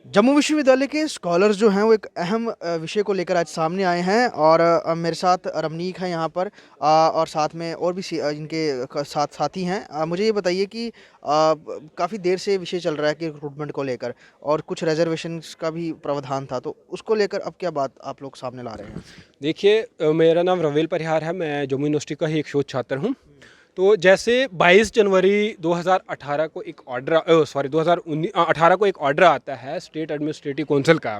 जम्मू विश्वविद्यालय के स्कॉलर्स जो हैं वो एक अहम विषय को लेकर आज सामने आए हैं और मेरे साथ रमनीक है यहाँ पर और साथ में और भी इनके साथ साथी हैं। मुझे ये बताइए कि काफ़ी देर से विषय चल रहा है कि रिक्रूटमेंट को लेकर और कुछ रिजर्वेशंस का भी प्रावधान था, तो उसको लेकर अब क्या बात आप लोग सामने ला रहे हैं? देखिए, मेरा नाम रवेल परिहार है। मैं जम्मू यूनिवर्सिटी का ही एक शोध छात्र हूँ। तो जैसे 22 जनवरी 2018 को एक ऑर्डर 2018 को एक ऑर्डर आता है स्टेट एडमिनिस्ट्रेटिव काउंसिल का,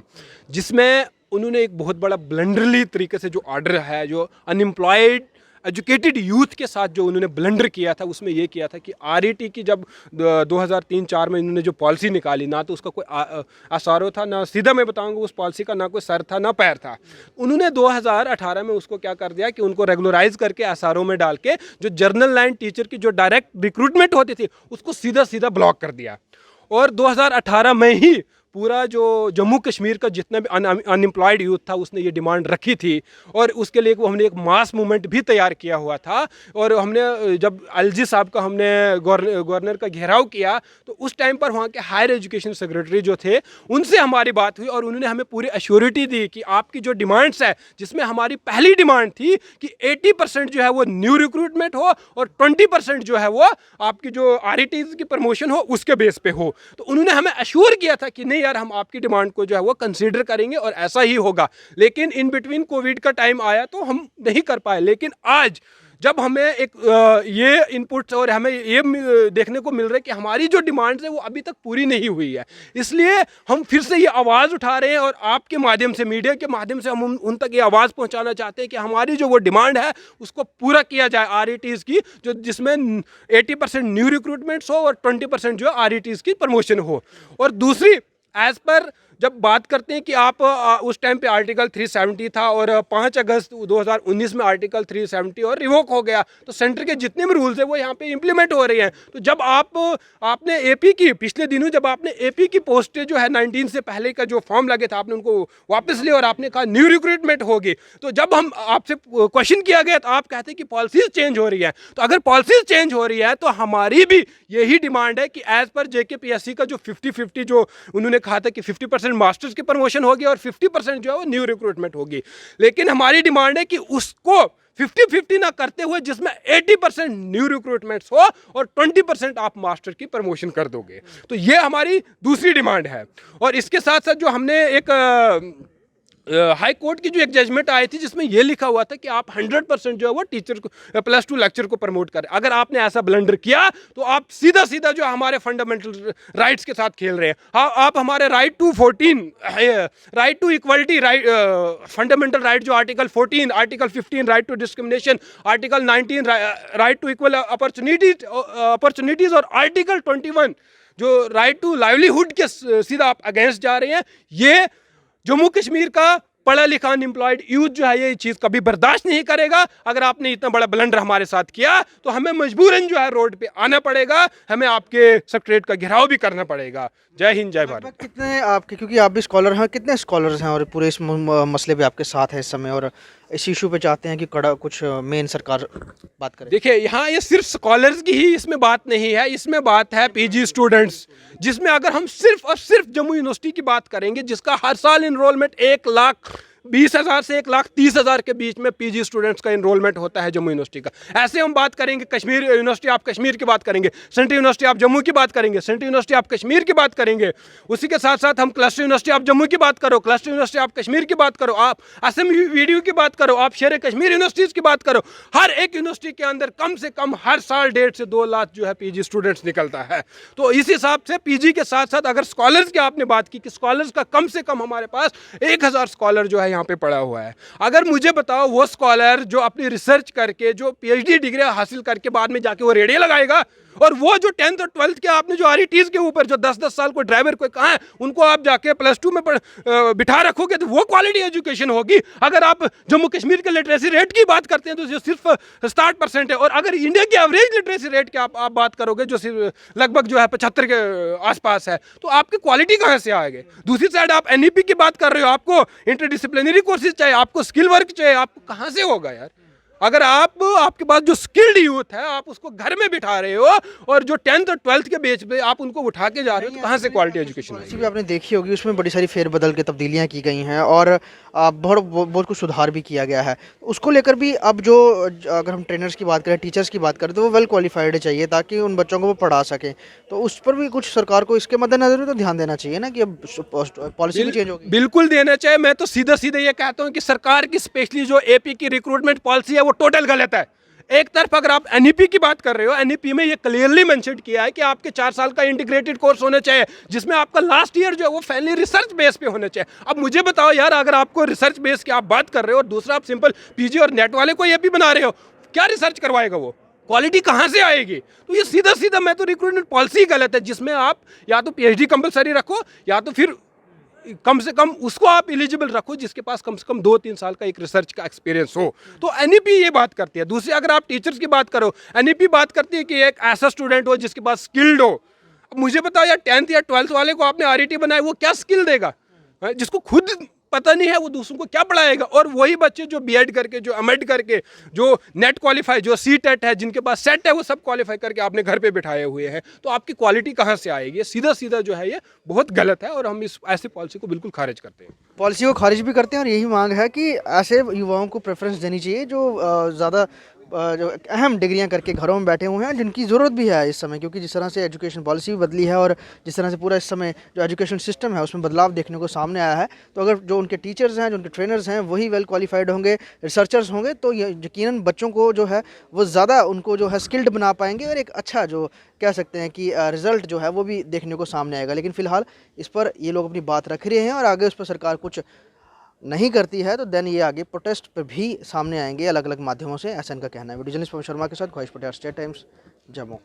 जिसमें उन्होंने एक बहुत बड़ा ब्लंडरली तरीके से जो ऑर्डर है, जो अनएम्प्लॉयड एजुकेटेड यूथ के साथ जो उन्होंने ब्लंडर किया था, उसमें ये किया था कि आरईटी की जब 2003-4 में इन्होंने जो पॉलिसी निकाली, ना तो उसका कोई आसारो था, ना सीधा मैं बताऊंगा उस पॉलिसी का ना कोई सर था ना पैर था। उन्होंने 2018 में उसको क्या कर दिया कि उनको रेगुलराइज करके आसारो में डाल के जो जर्नल लाइन टीचर की जो डायरेक्ट रिक्रूटमेंट होती थी उसको सीधा सीधा ब्लॉक कर दिया। और 2018 में ही पूरा जो जम्मू कश्मीर का जितना भी अनएम्प्लॉयड यूथ था उसने ये डिमांड रखी थी, और उसके लिए हमने एक मास मूवमेंट भी तैयार किया हुआ था। और हमने जब एलजी साहब का हमने गवर्नर का घेराव किया, तो उस टाइम पर वहाँ के हायर एजुकेशन सेक्रेटरी जो थे उनसे हमारी बात हुई और उन्होंने हमें पूरी एश्योरिटी दी कि आपकी जो डिमांड्स है, जिसमें हमारी पहली डिमांड थी कि 80% जो है वो न्यू रिक्रूटमेंट हो और 20% जो है वो आपकी जो आरईटीज की प्रमोशन हो उसके बेस पे हो। तो उन्होंने हमें एश्योर किया था कि नहीं यार, हम आपकी डिमांड को जो है वो कंसीडर करेंगे और ऐसा ही होगा। लेकिन इन बिटवीन कोविड का टाइम आया तो हम नहीं कर पाए। लेकिन आज जब हमें एक ये इनपुट्स और हमें ये देखने को मिल रहा है कि हमारी जो डिमांड्स है वो अभी तक पूरी नहीं हुई है, इसलिए हम फिर से ये आवाज़ उठा रहे हैं और आपके माध्यम से, मीडिया के माध्यम से हम उन तक ये आवाज़ पहुंचाना चाहते हैं कि हमारी जो वो डिमांड है उसको पूरा किया जाए आरईटीज़ की, जो जिसमें 80% न्यू रिक्रूटमेंट्स हो और 20% जो आरईटीज़ की प्रमोशन हो। और दूसरी, एज पर जब बात करते हैं कि आप उस टाइम पे आर्टिकल 370 था और 5 अगस्त 2019 में आर्टिकल 370 और रिवोक हो गया, तो सेंटर के जितने भी रूल्स हैं वो यहाँ पे इंप्लीमेंट हो रहे हैं। तो जब आपने एपी की, पिछले दिनों जब आपने एपी की पोस्टें जो है 19 से पहले का जो फॉर्म लगे थे आपने उनको वापस लिया और आपने कहा न्यू रिक्रूटमेंट होगी, तो जब हम आपसे क्वेश्चन किया गया तो आप कहते हैं कि पॉलिसीज चेंज हो रही है। तो अगर पॉलिसीज चेंज हो रही है तो हमारी भी यही डिमांड है कि एज पर जेकेपीएससी का जो 50-50 जो उन्होंने कहा था कि 50% मास्टर्स की प्रमोशन होगी और 50% जो है वो न्यू रिक्रूटमेंट होगी, लेकिन हमारी डिमांड है कि उसको 50-50 ना करते हुए जिसमें 80% न्यू रिक्रूटमेंट्स हो और 20% आप मास्टर की प्रमोशन कर दोगे। तो ये हमारी दूसरी डिमांड है। और इसके साथ साथ जो हमने एक हाई कोर्ट की जो एक जजमेंट आई थी जिसमें यह लिखा हुआ था कि आप 100% जो है वो टीचर को, +2 लेक्चर को प्रमोट करें। अगर आपने ऐसा ब्लंडर किया तो आप सीधा सीधा जो हमारे फंडामेंटल राइट्स के साथ खेल रहे हैं। हाँ, आप हमारे right to equality, fundamental right जो article 14, article 15 right to discrimination, article 19 right to equal opportunities और आर्टिकल 21 जो राइट टू लाइवलीहुड के सीधा आप अगेंस्ट जा रहे हैं। ये जम्मू कश्मीर का पढ़ा लिखा अनएम्प्लॉयड यूथ जो है ये चीज़ कभी बर्दाश्त नहीं करेगा। अगर आपने इतना बड़ा ब्लंडर हमारे साथ किया तो हमें मजबूरन जो है रोड पे आना पड़ेगा, हमें आपके सेक्रेटरीट का घेराव भी करना पड़ेगा। जय हिंद, जय भारत। कितने आपके, क्योंकि आप भी स्कॉलर हैं, कितने स्कॉलर्स हैं और पूरे इस मसले पे आपके साथ है इस समय और इस इशू पे चाहते हैं कि कड़ा कुछ मेन सरकार बात करे? देखिए, यहाँ ये सिर्फ स्कॉलर्स की ही इसमें बात नहीं है, इसमें बात है पीजी स्टूडेंट्स, जिसमें अगर हम सिर्फ और सिर्फ जम्मू यूनिवर्सिटी की बात करेंगे जिसका हर साल इनरोलमेंट 1,20,000 से 1,30,000 के बीच में पीजी स्टूडेंट्स का इनरोलमेंट होता है जम्मू यूनिवर्सिटी का। ऐसे हम बात करेंगे कश्मीर यूनिवर्सिटी, आप कश्मीर की बात करेंगे, सेंट्रल यूनिवर्सिटी आप जम्मू की बात करेंगे, सेंट्रल यूनिवर्सिटी आप कश्मीर की बात करेंगे, उसी के साथ साथ हम क्लस्टर यूनिवर्सिटी आप जम्मू की बात करो, क्लस्टर यूनिवर्सिटी आप कश्मीर की बात करो, आप असम वीडियो की बात करो, आप शेर कश्मीर यूनिवर्सिटीज़ की बात करो। हर एक यूनिवर्सिटी के अंदर कम से कम हर साल 1.5 से 2 लाख जो है पीजी स्टूडेंट्स निकलता है। तो इस हिसाब से पीजी के साथ साथ अगर स्कॉलर्स की आपने बात की कि स्कॉलर्स का कम से कम हमारे पास 1,000 स्कॉलर जो है यहाँ पे पड़ा हुआ है। अगर मुझे बताओ वो स्कॉलर जो अपनी रिसर्च करके, जो पीएचडी डिग्री हासिल करके बाद में जाके वो रेडियो लगाएगा, और वो जो 10th और 12th के आपने जो आरईटीज के ऊपर जो 10-10 साल को ड्राइवर को कहा है उनको आप जाके +2 में बिठा रखोगे तो वो क्वालिटी एजुकेशन होगी। अगर आप जम्मू कश्मीर के लिटरेसी रेट की बात करते हैं तो जो सिर्फ 60% है, और अगर इंडिया की एवरेज लिटरेसी रेट की आप बात करोगे जो सिर्फ लगभग जो है 75 के आसपास है, तो आपकी क्वालिटी कहाँ से आएगी? दूसरी साइड आप एनईपी की बात कर रहे हो, आपको इंटरडिसिप्लिनरी कोर्सेज चाहिए, आपको स्किल वर्क चाहिए, आपको कहाँ से होगा यार? अगर आप आपके पास जो स्किल्ड यूथ है आप उसको घर में बिठा रहे हो और जो 10th और 12th के बेच पे आप उनको उठा के जा रहे हो तो कहाँ से क्वालिटी एजुकेशन पॉलिसी आएगी? भी आपने देखी होगी, उसमें बड़ी सारी फेरबदल के तब्दीलियाँ की गई हैं और बहुत बहुत कुछ सुधार भी किया गया है। उसको लेकर भी अब जो अगर हम ट्रेनर्स की बात करें, टीचर्स की बात करें, तो वो वेल क्वालिफाइड चाहिए ताकि उन बच्चों को वो पढ़ा सकें। तो उस पर भी कुछ सरकार को इसके मद्देनज़र भी तो ध्यान देना चाहिए ना कि अब पॉलिसी भी चेंज होगी। बिल्कुल देना चाहिए। मैं तो सीधा सीधा ये कहता हूँ कि सरकार की स्पेशली जो एपी की रिक्रूटमेंट पॉलिसी है वो टोटल गलत है। एक तरफ अगर आप एनईपी की बात कर रहे हो, एनईपी में ये क्लियरली मेंशन किया है कि आपके 4 साल का इंटीग्रेटेड कोर्स होना चाहिए जिसमें आपका लास्ट ईयर जो है वो फैनली रिसर्च बेस पे होना चाहिए। अब मुझे बताओ यार, अगर आपको रिसर्च बेस की आप बात कर रहे हो और दूसरा आप सिंपल पीजी और नेट वाले को एपी बना रहे हो, क्या रिसर्च करवाएगा वो? क्वालिटी कहाँ से आएगी? तो ये सीधा सीधा मैं तो रिक्रूटमेंट पॉलिसी गलत है जिसमें आप या तो पीएचडी कंपलसरी रखो या तो फिर कम से कम उसको आप एलिजिबल रखो जिसके पास कम से कम 2-3 साल का एक रिसर्च का एक्सपीरियंस हो। तो एनईपी ये बात करती है। दूसरी अगर आप टीचर्स की बात करो, एनईपी बात करती है कि एक ऐसा स्टूडेंट हो जिसके पास स्किल्ड हो। अब मुझे बताओ यार, 10th या 12th वाले को आपने आरईटी बनाया, वो क्या स्किल देगा? जिसको खुद पता नहीं है वो दूसरों को क्या पढ़ाएगा? और वही बच्चे जो बीएड करके, जो एमएड करके, जो नेट क्वालिफाई, जो सीटेट है, जिनके पास सेट है, वो सब क्वालिफाई करके आपने घर पे बिठाए हुए हैं। तो आपकी क्वालिटी कहाँ से आएगी? सीधा सीधा जो है ये बहुत गलत है और हम इस ऐसी पॉलिसी को बिल्कुल खारिज करते हैं। पॉलिसी को खारिज भी करते हैं और यही मांग है कि ऐसे युवाओं को प्रेफरेंस देनी चाहिए जो ज़्यादा जो अहम डिग्रियां करके घरों में बैठे हुए हैं, जिनकी ज़रूरत भी है इस समय, क्योंकि जिस तरह से एजुकेशन पॉलिसी भी बदली है और जिस तरह से पूरा इस समय जो एजुकेशन सिस्टम है उसमें बदलाव देखने को सामने आया है। तो अगर जो उनके टीचर्स हैं, जो उनके ट्रेनर्स हैं, वही वेल क्वालिफाइड होंगे, रिसर्चर्स होंगे, तो ये यकीनन बच्चों को जो है वो ज़्यादा उनको जो है स्किल्ड बना पाएंगे और एक अच्छा जो कह सकते हैं कि रिज़ल्ट जो है वो भी देखने को सामने आएगा। लेकिन फ़िलहाल इस पर ये लोग अपनी बात रख रहे हैं और आगे उस पर सरकार कुछ नहीं करती है तो देन ये आगे प्रोटेस्ट पे भी सामने आएंगे अलग अलग माध्यमों से, ऐसा इनका कहना है। वीडियो जर्नलिस्ट पवन शर्मा के साथ ख्वाहिश पटेल, स्टेट टाइम्स, जम्मू।